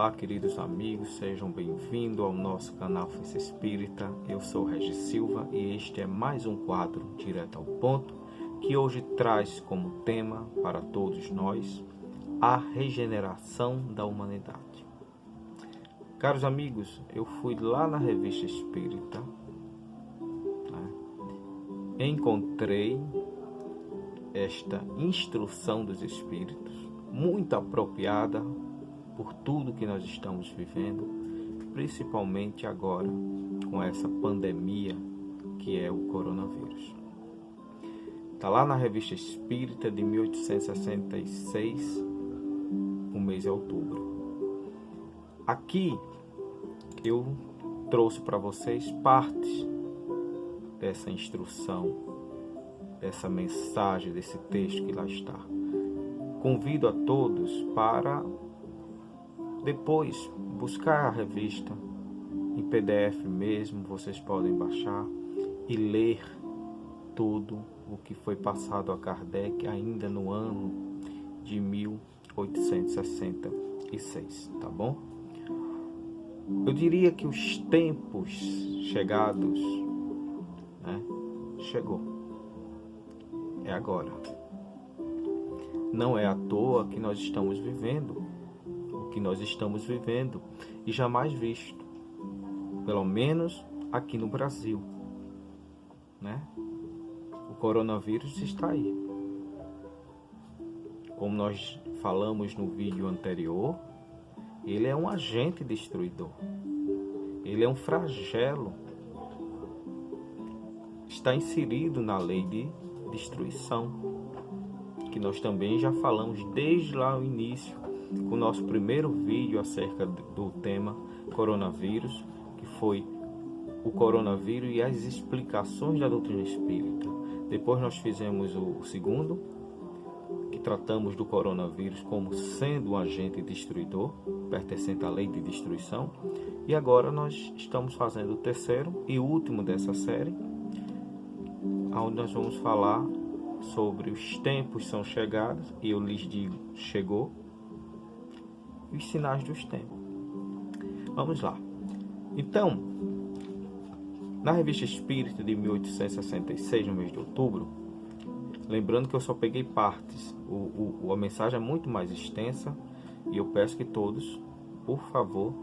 Olá, queridos amigos, sejam bem-vindos ao nosso canal Força Espírita. Eu sou Regis Silva e este é mais um quadro direto ao ponto que hoje traz como tema para todos nós a regeneração da humanidade. Caros amigos, eu fui lá na Revista Espírita, encontrei esta instrução dos Espíritos muito apropriada por tudo que nós estamos vivendo, principalmente agora com essa pandemia que é o coronavírus. Está lá na Revista Espírita de 1866, o mês de outubro. Aqui eu trouxe para vocês partes dessa instrução, dessa mensagem, desse texto que lá está. Convido a todos para depois buscar a revista em PDF mesmo, vocês podem baixar e ler tudo o que foi passado a Kardec ainda no ano de 1866, tá bom? Eu diria que os tempos chegados, chegou. É agora. Não é à toa que nós estamos vivendo que nós estamos vivendo e jamais visto, pelo menos aqui no Brasil, O coronavírus está aí. Como nós falamos no vídeo anterior, ele é um agente destruidor. Ele é um flagelo. Está inserido na lei de destruição, que nós também já falamos desde lá no início, com o nosso primeiro vídeo acerca do tema coronavírus, que foi o coronavírus e as explicações da doutrina espírita. Depois nós fizemos o segundo, que tratamos do coronavírus como sendo um agente destruidor, pertencente à lei de destruição. E agora nós estamos fazendo o terceiro e último dessa série, onde nós vamos falar sobre os tempos são chegados, e eu lhes digo, chegou, e os sinais dos tempos. Vamos lá. Então, na Revista Espírita de 1866, no mês de outubro, lembrando que eu só peguei partes, a mensagem é muito mais extensa, e eu peço que todos, por favor,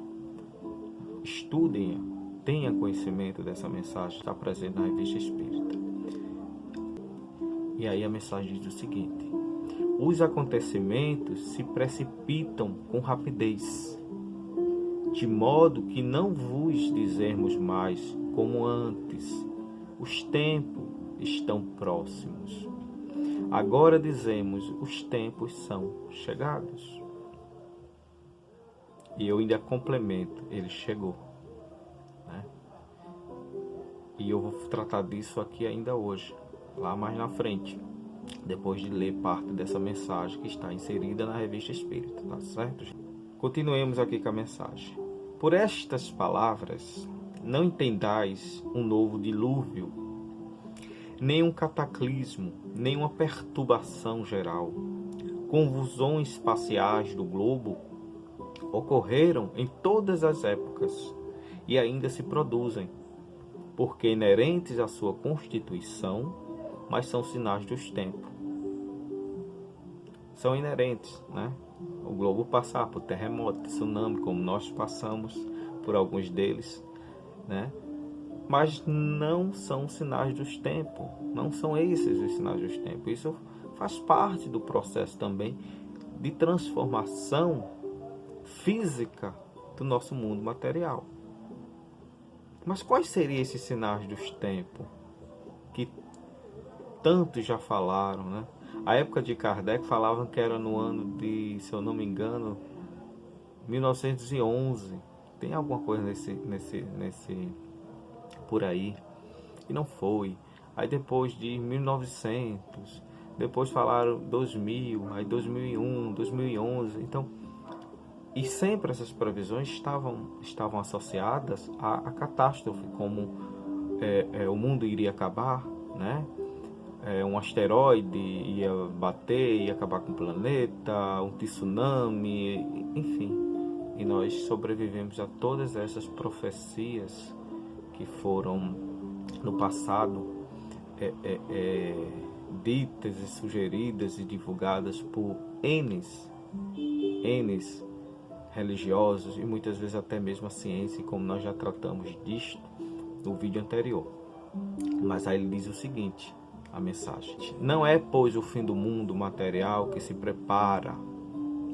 estudem, tenham conhecimento dessa mensagem que está presente na Revista Espírita. E aí a mensagem diz o seguinte: os acontecimentos se precipitam com rapidez, de modo que não vos dizermos mais como antes, os tempos estão próximos. Agora dizemos, os tempos são chegados. E eu ainda complemento, ele chegou. E eu vou tratar disso aqui ainda hoje, lá mais na frente, depois de ler parte dessa mensagem que está inserida na Revista Espírita, tá certo? Continuemos aqui com a mensagem. Por estas palavras, não entendais um novo dilúvio, nem um cataclismo, nem uma perturbação geral. Convulsões espaciais do globo ocorreram em todas as épocas e ainda se produzem, porque inerentes à sua constituição, mas são sinais dos tempos. São inerentes, O globo passar por terremoto, tsunami, como nós passamos por alguns deles, Mas não são sinais dos tempos, não são esses os sinais dos tempos. Isso faz parte do processo também de transformação física do nosso mundo material. Mas quais seriam esses sinais dos tempos que tantos já falaram, A época de Kardec falavam que era no ano de, se eu não me engano, 1911. Tem alguma coisa nesse por aí. E não foi. Aí depois de 1900, depois falaram 2000, aí 2001, 2011. Então, e sempre essas previsões estavam associadas à catástrofe, como o mundo iria acabar, um asteroide ia bater, ia acabar com o planeta, um tsunami, enfim. e nós sobrevivemos a todas essas profecias que foram no passado ditas e sugeridas e divulgadas por N religiosos e muitas vezes até mesmo a ciência, como nós já tratamos disto no vídeo anterior. Mas aí ele diz o seguinte, a mensagem: não é, pois, o fim do mundo material que se prepara,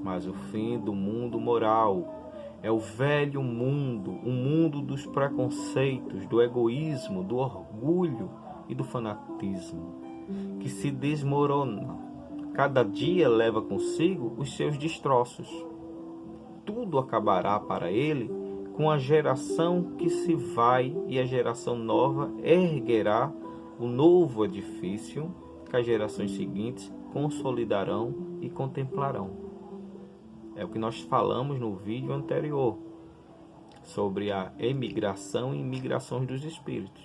mas o fim do mundo moral. É o velho mundo, o mundo dos preconceitos, do egoísmo, do orgulho e do fanatismo, que se desmorona. Cada dia leva consigo os seus destroços. Tudo acabará para ele com a geração que se vai, e a geração nova erguerá o novo edifício que as gerações seguintes consolidarão e contemplarão. É o que nós falamos no vídeo anterior, sobre a emigração e imigrações dos espíritos,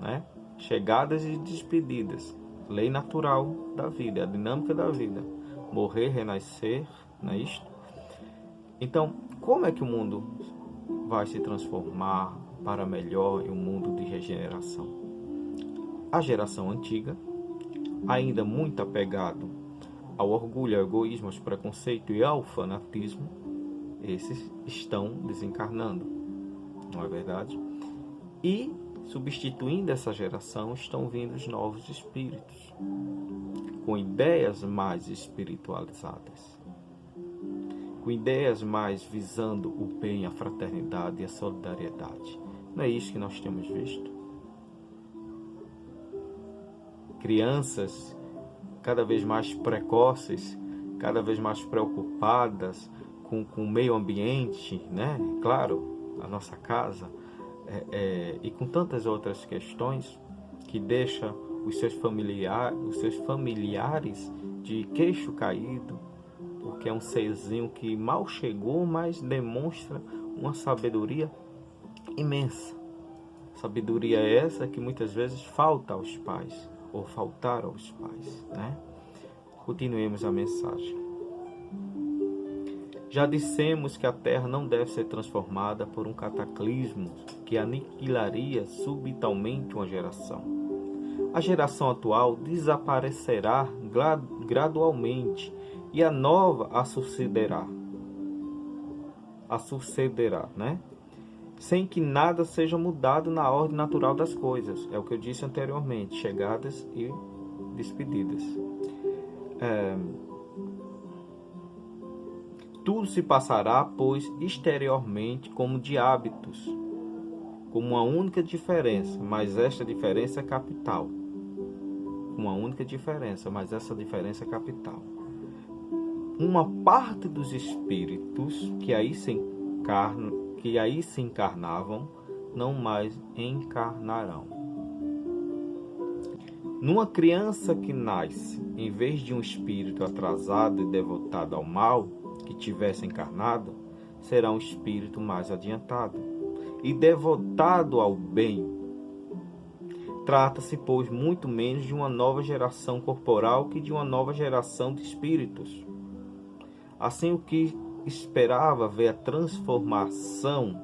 né? Chegadas e despedidas, lei natural da vida, a dinâmica da vida, morrer, renascer, não é isto? Então, como é que o mundo vai se transformar para melhor em um mundo de regeneração? A geração antiga, ainda muito apegado ao orgulho, ao egoísmo, aos preconceitos e ao fanatismo, esses estão desencarnando, não é verdade? E, substituindo essa geração, estão vindo os novos espíritos, com ideias mais espiritualizadas, com ideias mais visando o bem, a fraternidade e a solidariedade. Não é isso que nós temos visto? Crianças cada vez mais precoces, cada vez mais preocupadas com o meio ambiente, né? Claro, a nossa casa, e com tantas outras questões que deixa os seus familiares de queixo caído, porque é um serzinho que mal chegou, mas demonstra uma sabedoria imensa. Sabedoria essa que muitas vezes falta aos pais, ou faltar aos pais, né? Continuemos a mensagem. Já dissemos que a Terra não deve ser transformada por um cataclismo que aniquilaria subitamente uma geração. A geração atual desaparecerá gradualmente e a nova a sucederá, né? Sem que nada seja mudado na ordem natural das coisas. É o que eu disse anteriormente, chegadas e despedidas. Tudo se passará, pois, exteriormente como de hábitos, com uma única diferença, mas esta diferença é capital. Uma única diferença, mas essa diferença é capital. Uma parte dos espíritos que aí se encarnavam, não mais encarnarão. Numa criança que nasce, em vez de um espírito atrasado e devotado ao mal que tivesse encarnado, será um espírito mais adiantado e devotado ao bem. Trata-se, pois, muito menos de uma nova geração corporal que de uma nova geração de espíritos. Assim, o que esperava ver a transformação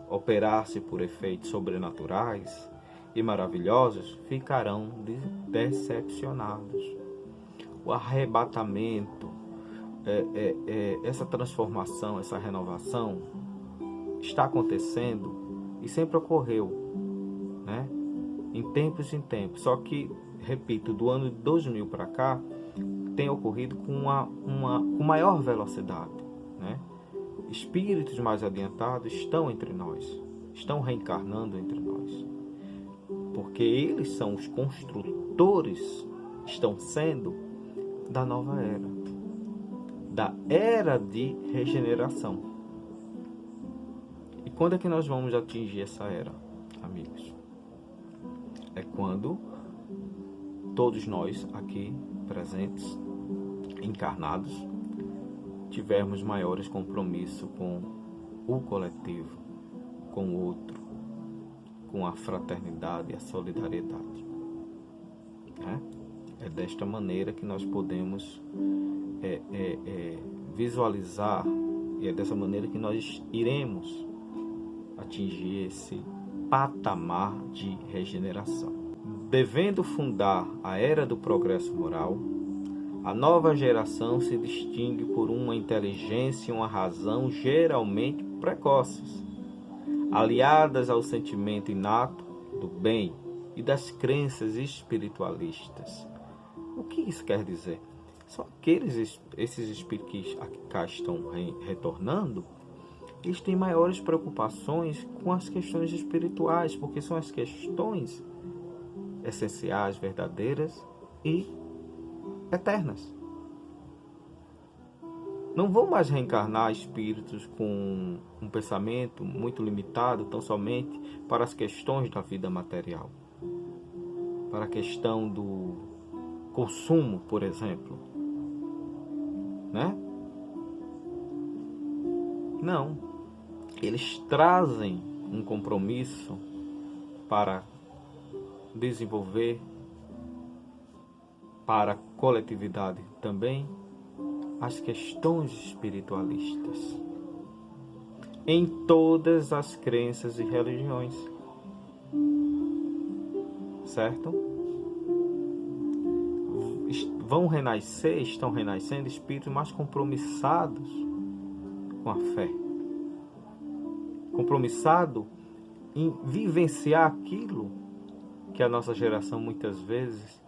operar-se por efeitos sobrenaturais e maravilhosos, ficarão decepcionados. O arrebatamento, essa transformação, essa renovação está acontecendo e sempre ocorreu, né? Em tempos em tempos. Só que, repito, do ano de 2000 para cá, tem ocorrido com com maior velocidade, né? Espíritos mais adiantados estão entre nós, estão reencarnando entre nós, porque eles são os construtores, estão sendo da nova era, da era de regeneração. E quando é que nós vamos atingir essa era, amigos? É quando todos nós aqui presentes, encarnados, tivermos maiores compromissos com o coletivo, com o outro, com a fraternidade e a solidariedade, né? É desta maneira que nós podemos visualizar E é dessa maneira que nós iremos atingir esse patamar de regeneração. Devendo fundar a era do progresso moral, a nova geração se distingue por uma inteligência e uma razão geralmente precoces, aliadas ao sentimento inato do bem e das crenças espiritualistas. O que isso quer dizer? São esses espíritos que cá estão retornando, eles têm maiores preocupações com as questões espirituais, porque são as questões essenciais, verdadeiras e eternas. Não vão mais reencarnar espíritos com um pensamento muito limitado, tão somente para as questões da vida material, para a questão do consumo, por exemplo, né? Não, eles trazem um compromisso para desenvolver para a coletividade também as questões espiritualistas em todas as crenças e religiões, certo? Estão renascendo espíritos mais compromissados com a fé, compromissado em vivenciar aquilo que a nossa geração muitas vezes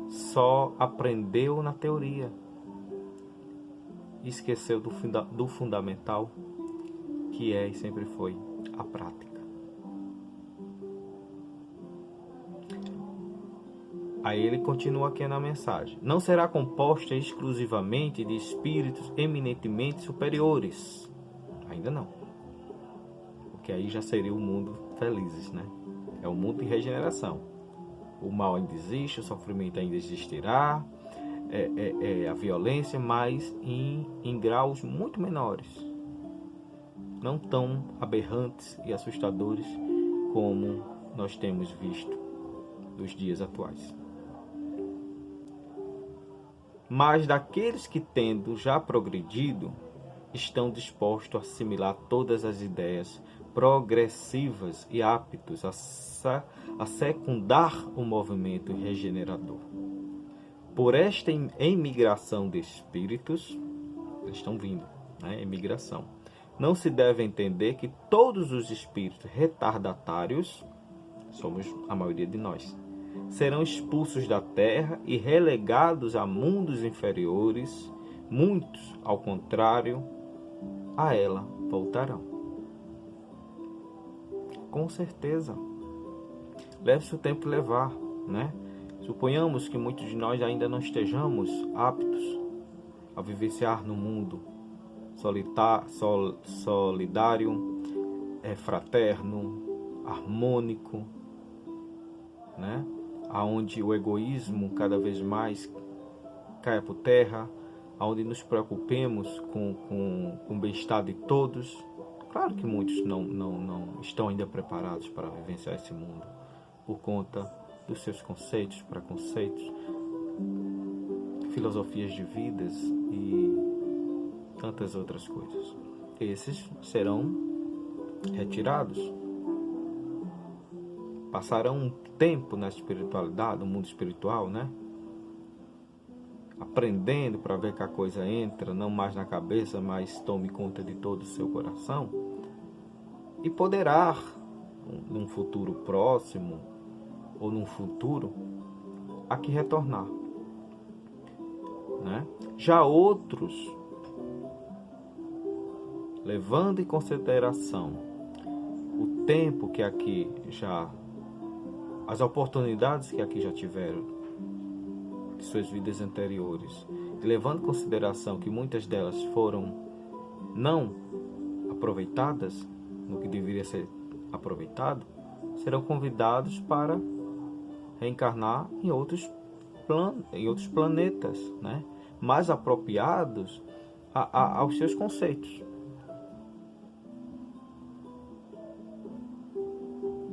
só aprendeu na teoria e esqueceu do fundamental, que é e sempre foi a prática. Aí ele continua aqui na mensagem: não será composta exclusivamente de espíritos eminentemente superiores. Ainda não. Porque aí já seria o mundo felizes, né? É o mundo de regeneração. O mal ainda existe, o sofrimento ainda existirá, a violência, mas em graus muito menores. Não tão aberrantes e assustadores como nós temos visto nos dias atuais. Mas daqueles que, tendo já progredido, estão dispostos a assimilar todas as ideias progressivas e aptos a secundar o movimento regenerador. Por esta emigração de espíritos, eles estão vindo, né? Emigração. Não se deve entender que todos os espíritos retardatários, somos a maioria de nós, serão expulsos da terra e relegados a mundos inferiores. Muitos, ao contrário, a ela voltarão. Com certeza. Leve-se o tempo levar, né? Suponhamos que muitos de nós ainda não estejamos aptos a vivenciar no mundo solidário, fraterno, harmônico, né? Aonde o egoísmo cada vez mais caia por terra, aonde nos preocupemos com o bem-estar de todos. Claro que muitos não estão ainda preparados para vivenciar esse mundo por conta dos seus conceitos, preconceitos, filosofias de vidas e tantas outras coisas. Esses serão retirados. Passarão um tempo na espiritualidade, no mundo espiritual, né? Aprendendo para ver que a coisa entra, não mais na cabeça, mas tome conta de todo o seu coração. E poderá, num futuro próximo, ou num futuro, aqui retornar, né? Já outros, levando em consideração o tempo que aqui já, as oportunidades que aqui já tiveram de suas vidas anteriores, e levando em consideração que muitas delas foram não aproveitadas no que deveria ser aproveitado, serão convidados para reencarnar em outros planetas, né? Mais apropriados aos seus conceitos.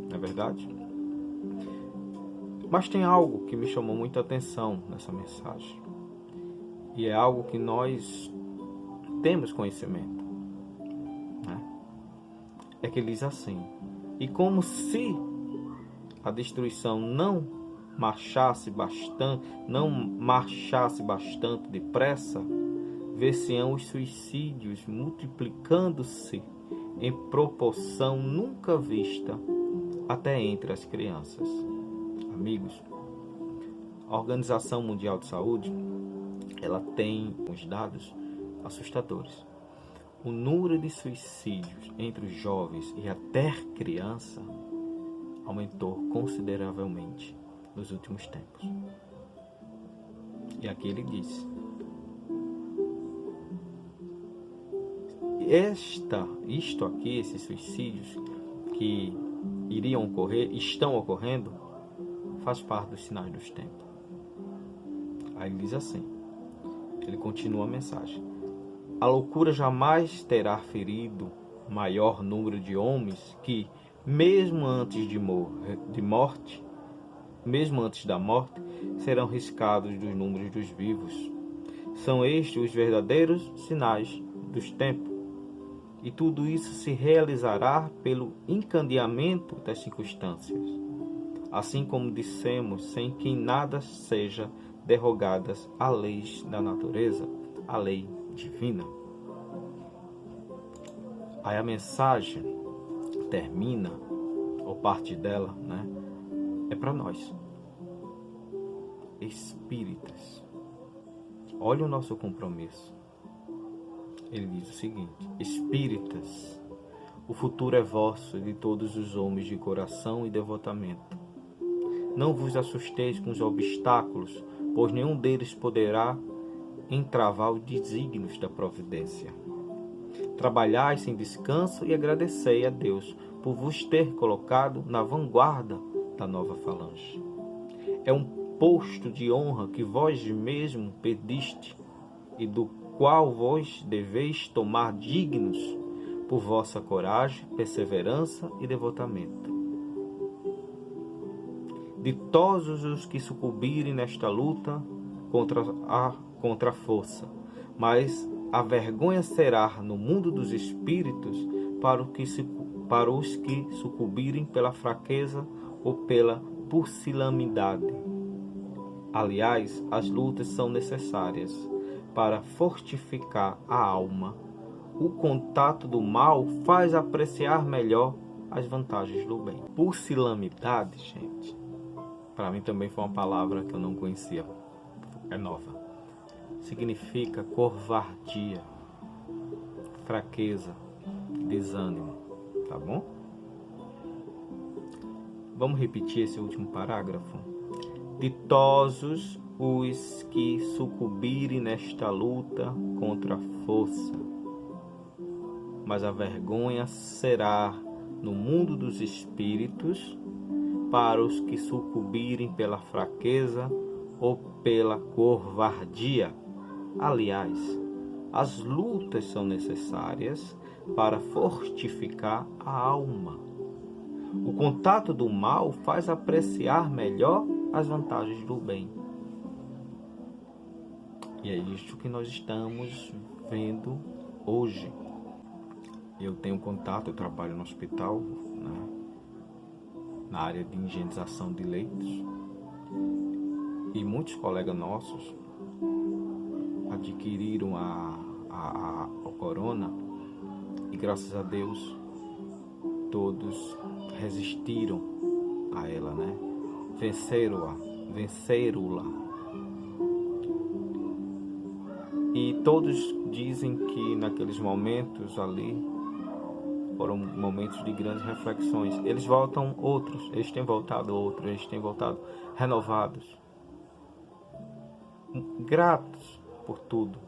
Não é verdade? Mas tem algo que me chamou muita atenção nessa mensagem. E é algo que nós temos conhecimento. é que ele diz assim: e como se a destruição não marchasse bastante depressa, ver-se-ão os suicídios multiplicando-se em proporção nunca vista até entre as crianças. Amigos, a Organização Mundial de Saúde, ela tem uns dados assustadores. O número de suicídios entre os jovens e até criança aumentou consideravelmente nos últimos tempos. E aqui ele diz: esses suicídios que iriam ocorrer, estão ocorrendo, faz parte dos sinais dos tempos. Aí ele diz assim, ele continua a mensagem: a loucura jamais terá ferido maior número de homens que, mesmo antes da morte, serão riscados dos números dos vivos. São estes os verdadeiros sinais dos tempos. E tudo isso se realizará pelo encadeamento das circunstâncias. Assim como dissemos, sem que em nada seja derrogadas as leis da natureza, a lei divina. Aí a mensagem termina, ou parte dela, é para nós, espíritas. Olha o nosso compromisso. Ele diz o seguinte: espíritas, o futuro é vosso e de todos os homens de coração e devotamento. Não vos assusteis com os obstáculos, pois nenhum deles poderá entravar os desígnios da providência. Trabalhai sem descanso e agradecei a Deus por vos ter colocado na vanguarda da nova falange. É um posto de honra que vós mesmo pediste e do qual vós deveis tomar dignos por vossa coragem, perseverança e devotamento. Ditosos os que sucumbirem nesta luta contra a força, mas a vergonha será no mundo dos espíritos para os que sucumbirem pela fraqueza ou pela pusilanimidade. Aliás, as lutas são necessárias para fortificar a alma. O contato do mal faz apreciar melhor as vantagens do bem. Pusilanimidade, gente, para mim também foi uma palavra que eu não conhecia, é nova. Significa covardia, fraqueza, desânimo, tá bom? Vamos repetir esse último parágrafo. Ditosos os que sucumbirem nesta luta contra a força, mas a vergonha será no mundo dos espíritos para os que sucumbirem pela fraqueza ou pela covardia. Aliás, as lutas são necessárias para fortificar a alma. O contato do mal faz apreciar melhor as vantagens do bem. E é isso que nós estamos vendo hoje. Eu tenho contato, eu trabalho no hospital, na área de higienização de leitos. E muitos colegas nossos adquiriram o corona e, graças a Deus, todos resistiram a ela, venceram-la. E todos dizem que naqueles momentos ali foram momentos de grandes reflexões. Eles voltam outros, eles têm voltado renovados, gratos por tudo.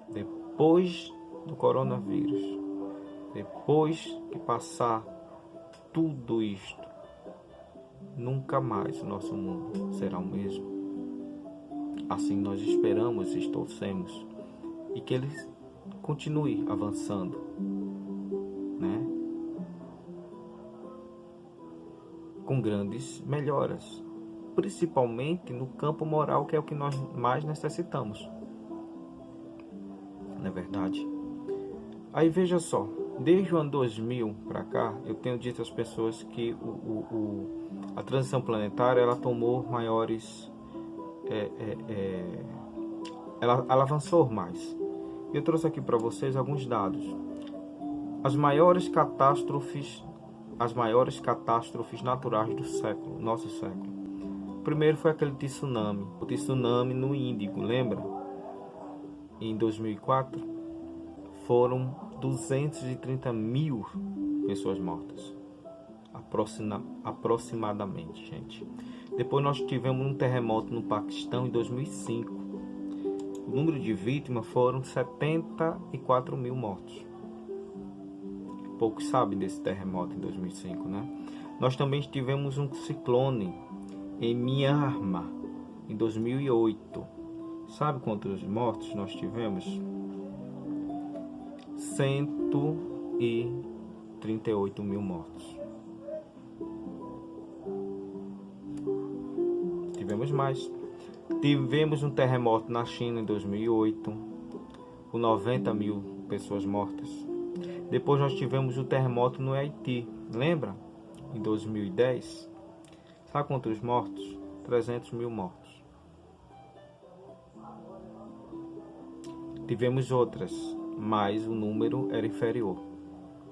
Depois do coronavírus, depois que passar tudo isto, nunca mais o nosso mundo será o mesmo. Assim nós esperamos e torcemos, e que ele continue avançando, com grandes melhoras, principalmente no campo moral, que é o que nós mais necessitamos. Não é verdade? Aí veja só, Desde o ano 2000 para cá, eu tenho dito às pessoas que a transição planetária ela tomou maiores, ela avançou mais. Eu trouxe aqui para vocês alguns dados. As maiores catástrofes naturais do século, nosso século. Primeiro foi aquele tsunami, o tsunami no Índico, lembra? Em 2004 foram 230 mil pessoas mortas, aproximadamente, gente. Depois nós tivemos um terremoto no Paquistão em 2005. O número de vítimas foram 74 mil mortos. Poucos sabem desse terremoto em 2005, né? Nós também tivemos um ciclone em Myanmar em 2008. Sabe quantos mortos nós tivemos? 138 mil mortos. Tivemos mais. Tivemos um terremoto na China em 2008, com 90 mil pessoas mortas. Depois nós tivemos o terremoto no Haiti, lembra? Em 2010. Sabe quantos mortos? 300 mil mortos. Tivemos outras, mas o número era inferior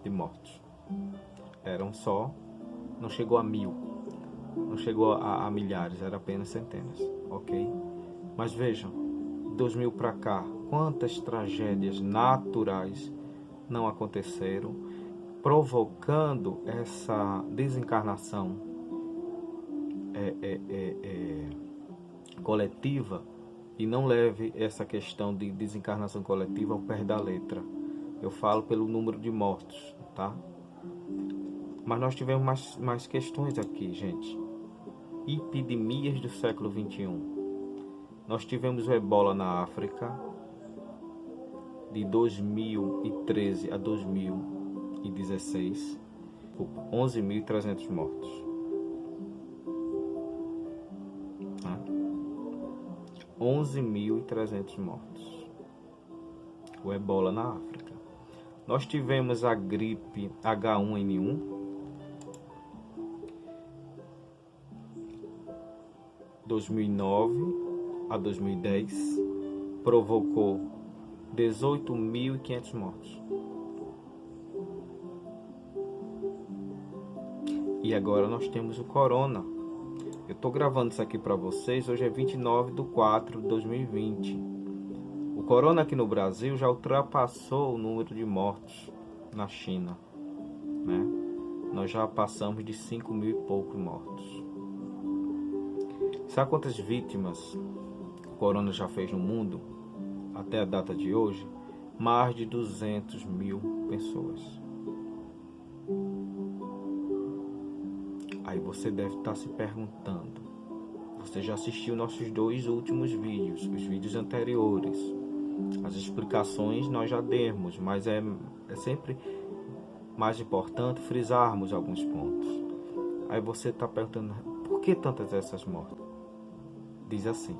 de mortos. Eram só, não chegou a 1000, não chegou a milhares, era apenas centenas, ok? Mas vejam, 2000 para cá, quantas tragédias naturais não aconteceram, provocando essa desencarnação coletiva. E não leve essa questão de desencarnação coletiva ao pé da letra. Eu falo pelo número de mortos, tá? Mas nós tivemos mais questões aqui, gente. Epidemias do século XXI. Nós tivemos o ebola na África, de 2013 a 2016, 11.300 mortos. 11.300 mortos. O ebola na África. Nós tivemos a gripe H1N1. De 2009 a 2010 provocou 18.500 mortos. E agora nós temos o corona. Eu estou gravando isso aqui para vocês, hoje é 29/4/2020. O corona aqui no Brasil já ultrapassou o número de mortos na China, né? Nós já passamos de 5.000 e poucos mortos. Sabe quantas vítimas o corona já fez no mundo? Até a data de hoje, mais de 200 mil pessoas. Aí você deve estar se perguntando, você já assistiu nossos 2 últimos vídeos, os vídeos anteriores. As explicações nós já demos, mas é sempre mais importante frisarmos alguns pontos. Aí você está perguntando, por que tantas essas mortes? Diz assim: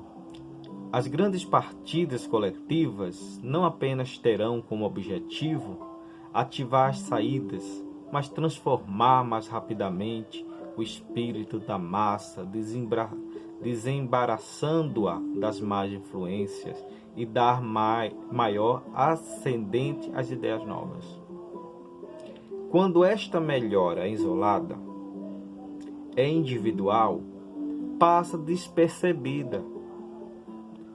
as grandes partidas coletivas não apenas terão como objetivo ativar as saídas, mas transformar mais rapidamente o espírito da massa, desembaraçando-a das más influências e dar maior ascendente às ideias novas. Quando esta melhora é isolada, é individual, passa despercebida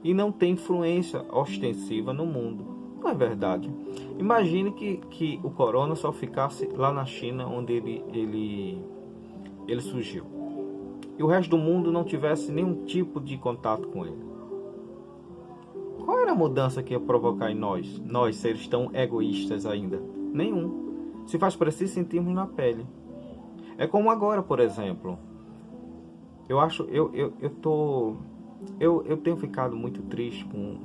e não tem influência ostensiva no mundo. Não é verdade? Imagine que o corona só ficasse lá na China, onde ele surgiu, e o resto do mundo não tivesse nenhum tipo de contato com ele. Qual era a mudança que ia provocar em nós seres tão egoístas ainda? Nenhum. Se faz preciso sentirmos na pele. É como agora, por exemplo. Eu tenho ficado muito triste com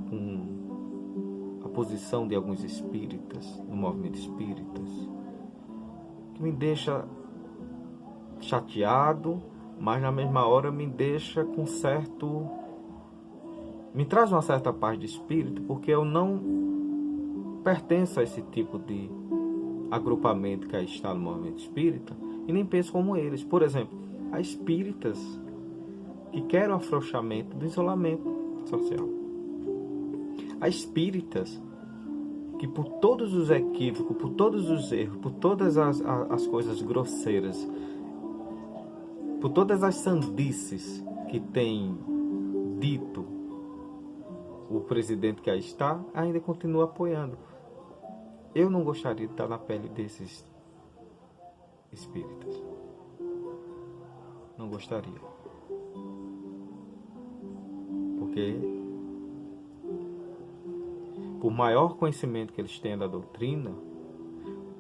a posição de alguns espíritas, no movimento espíritas, que me deixa chateado, mas na mesma hora me deixa com me traz uma certa paz de espírito, porque eu não pertenço a esse tipo de agrupamento que aí está no movimento espírita e nem penso como eles. Por exemplo, há espíritas que querem o afrouxamento do isolamento social. Há espíritas que, por todos os equívocos, por todos os erros, por todas as coisas grosseiras, por todas as sandices que tem dito o presidente que aí está, ainda continua apoiando. Eu não gostaria de estar na pele desses espíritas. Não gostaria. Porque, por maior conhecimento que eles tenham da doutrina,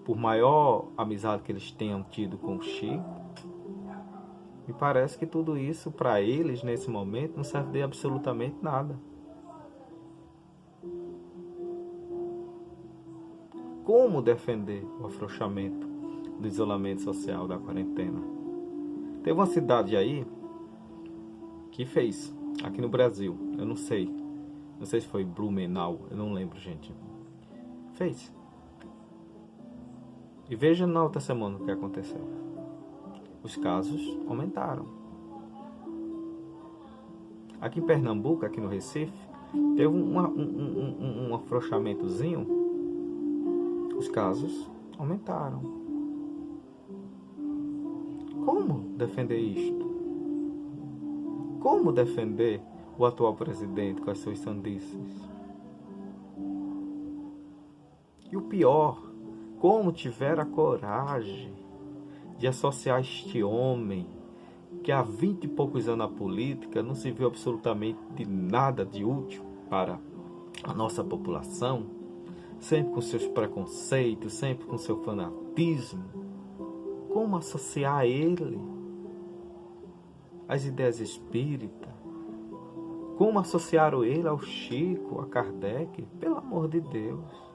por maior amizade que eles tenham tido com o Chico, me parece que tudo isso, para eles, nesse momento, não serve de absolutamente nada. Como defender o afrouxamento do isolamento social, da quarentena? Teve uma cidade aí que fez, aqui no Brasil, eu não sei se foi Blumenau, eu não lembro, gente. Fez. E veja na outra semana o que aconteceu. Os casos aumentaram. Aqui em Pernambuco, aqui no Recife, teve um afrouxamentozinho. Os casos aumentaram. Como defender isto? Como defender o atual presidente com as suas sandices? E o pior, como tiver a coragem de associar este homem que há 20 e poucos anos na política não se viu absolutamente de nada de útil para a nossa população, sempre com seus preconceitos, sempre com seu fanatismo. Como associar a ele as ideias espíritas? Como associar ele ao Chico, a Kardec? Pelo amor de Deus.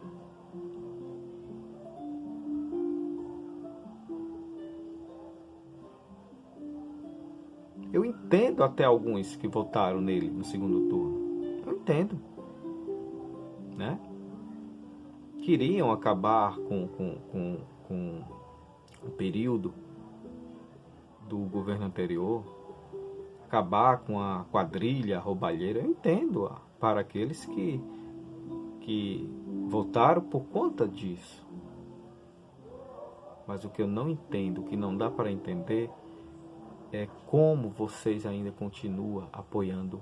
Eu entendo até alguns que votaram nele no segundo turno. Eu entendo. Né? Queriam acabar com o período do governo anterior, acabar com a quadrilha roubalheira. Eu entendo para aqueles que votaram por conta disso. Mas o que eu não entendo, o que não dá para entender, é como vocês ainda continuam apoiando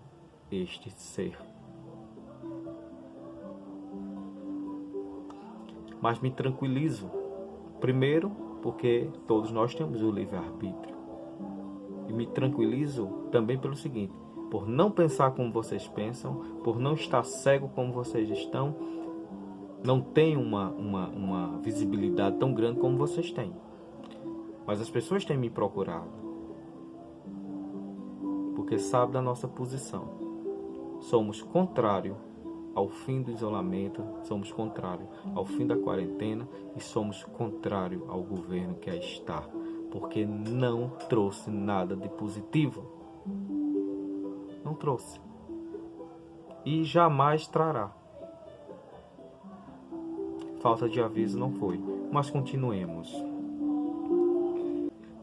este ser. Mas me tranquilizo. Primeiro, porque todos nós temos o livre-arbítrio. E me tranquilizo também pelo seguinte: por não pensar como vocês pensam, por não estar cego como vocês estão, não tem uma visibilidade tão grande como vocês têm. Mas as pessoas têm me procurado, porque sabem da nossa posição. Somos contrários ao fim do isolamento, somos contrários ao fim da quarentena e somos contrários ao governo que aí está, porque não trouxe nada de positivo. Não trouxe. E jamais trará. Falta de aviso não foi, mas continuemos.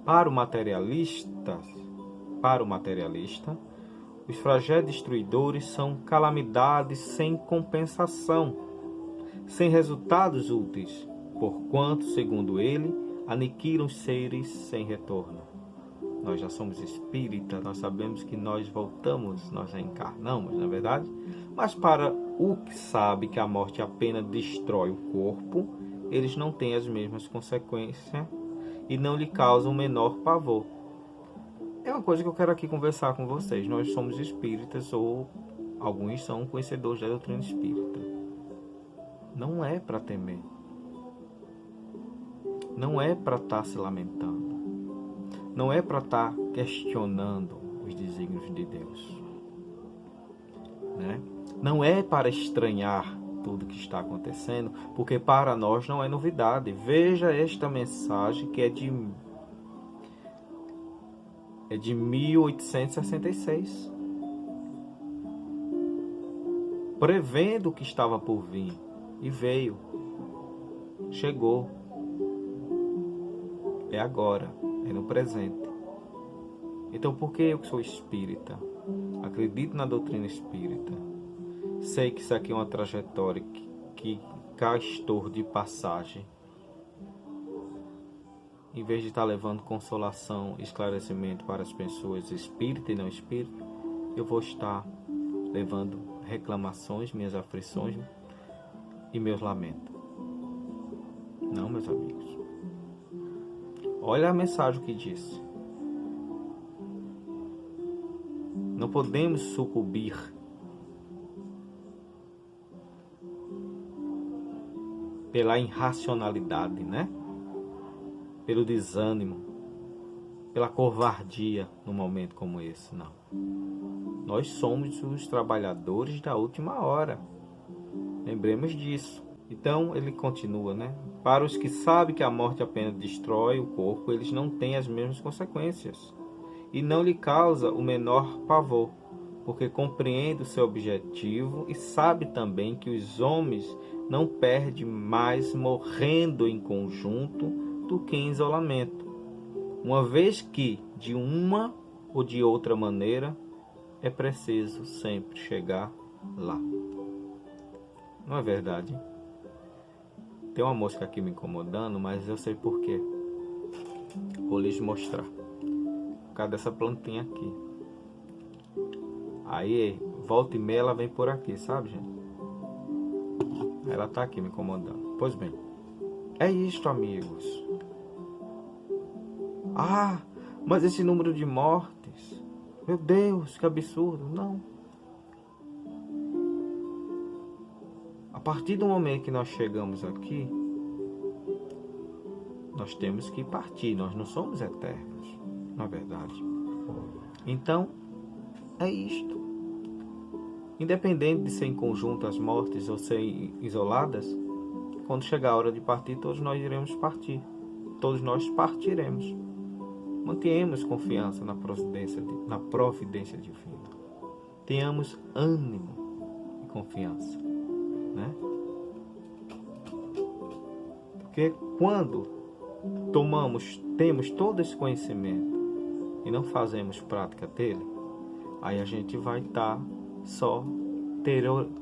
Para o materialista, os flagélos destruidores são calamidades sem compensação, sem resultados úteis, porquanto, segundo ele, aniquilam os seres sem retorno. Nós já somos espíritas, nós sabemos que nós voltamos, nós reencarnamos, não é verdade? Mas para o que sabe que a morte apenas destrói o corpo, eles não têm as mesmas consequências e não lhe causam o menor pavor. É uma coisa que eu quero aqui conversar com vocês. Nós somos espíritas, ou alguns são conhecedores da doutrina espírita. Não é para temer. Não é para estar se lamentando. Não é para estar questionando os desígnios de Deus. Né? Não é para estranhar tudo que está acontecendo, porque para nós não é novidade. Veja esta mensagem que é de 1866, prevendo o que estava por vir, e veio, chegou. é agora, é no presente. Então, por que eu que sou espírita, acredito na doutrina espírita, sei que isso aqui é uma trajetória que cá estou de passagem, em vez de estar levando consolação, esclarecimento para as pessoas espírita e não espírita, eu vou estar levando reclamações, minhas aflições e meus lamentos. Não, meus amigos. Olha a mensagem que disse. Não podemos sucumbir pela irracionalidade, né? Pelo desânimo, pela covardia num momento como esse, não. Nós somos os trabalhadores da última hora. Lembremos disso. Então ele continua, né? Para os que sabem que a morte apenas destrói o corpo, eles não têm as mesmas consequências e não lhe causa o menor pavor, porque compreende o seu objetivo e sabe também que os homens não perdem mais morrendo em conjunto do que em isolamento, uma vez que, de uma ou de outra maneira, é preciso sempre chegar lá. Não é verdade? Tem uma mosca aqui me incomodando, mas eu sei por quê. Vou lhes mostrar. Por causa dessa plantinha aqui. Aí, volta e meia, ela vem por aqui, sabe, gente? Ela tá aqui me incomodando. Pois bem, é isto, amigos. Ah, mas esse número de mortes, meu Deus, que absurdo. Não. A partir do momento que nós chegamos aqui, nós temos que partir. Nós não somos eternos, na verdade. Então, é isto. Independente de ser em conjunto as mortes ou ser isoladas, quando chegar a hora de partir, todos nós iremos partir. Todos nós partiremos. Mantenhamos confiança na providência divina. Tenhamos ânimo e confiança, né? Porque quando temos todo esse conhecimento e não fazemos prática dele, aí a gente vai estar só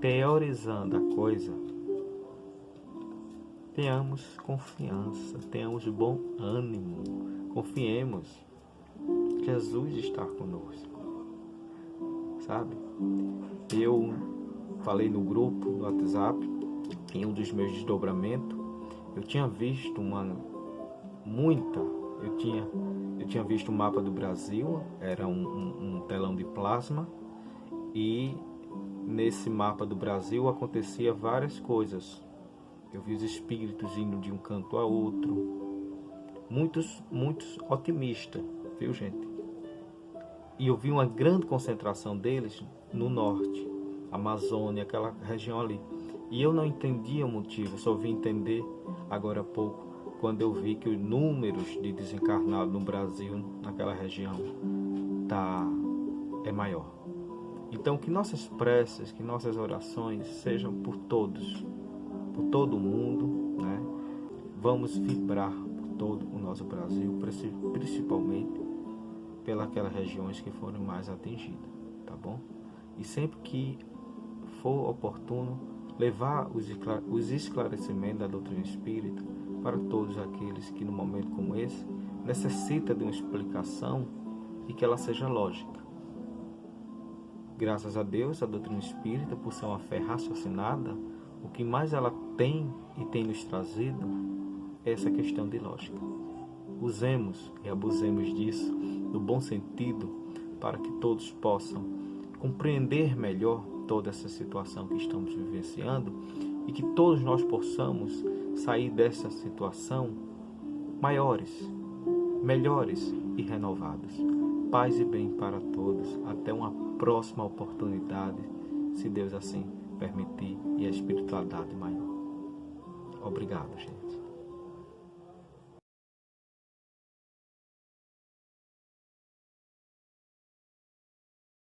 teorizando a coisa. Tenhamos confiança, tenhamos bom ânimo. Confiemos, Jesus está conosco, sabe? Eu falei no grupo, no WhatsApp, em um dos meus desdobramentos, eu tinha visto eu tinha visto um mapa do Brasil, era um telão de plasma, e nesse mapa do Brasil acontecia várias coisas. Eu vi os espíritos indo de um canto a outro, muitos otimistas, viu, gente? E eu vi uma grande concentração deles no norte, Amazônia, aquela região ali. E eu não entendia o motivo, só vim entender agora há pouco, quando eu vi que os números de desencarnados no Brasil, naquela região, é maior. Então, que nossas preces, que nossas orações sejam por todos, por todo o mundo, né? Vamos vibrar todo o nosso Brasil, principalmente pelas regiões que foram mais atingidas, tá bom? E sempre que for oportuno, levar os esclarecimentos da doutrina espírita para todos aqueles que, num momento como esse, necessita de uma explicação e que ela seja lógica. Graças a Deus, a doutrina espírita, por ser uma fé raciocinada, o que mais ela tem e tem nos trazido essa questão de lógica. Usemos e abusemos disso no bom sentido para que todos possam compreender melhor toda essa situação que estamos vivenciando e que todos nós possamos sair dessa situação maiores, melhores e renovados. Paz e bem para todos. Até uma próxima oportunidade, se Deus assim permitir e a espiritualidade maior. Obrigado, gente.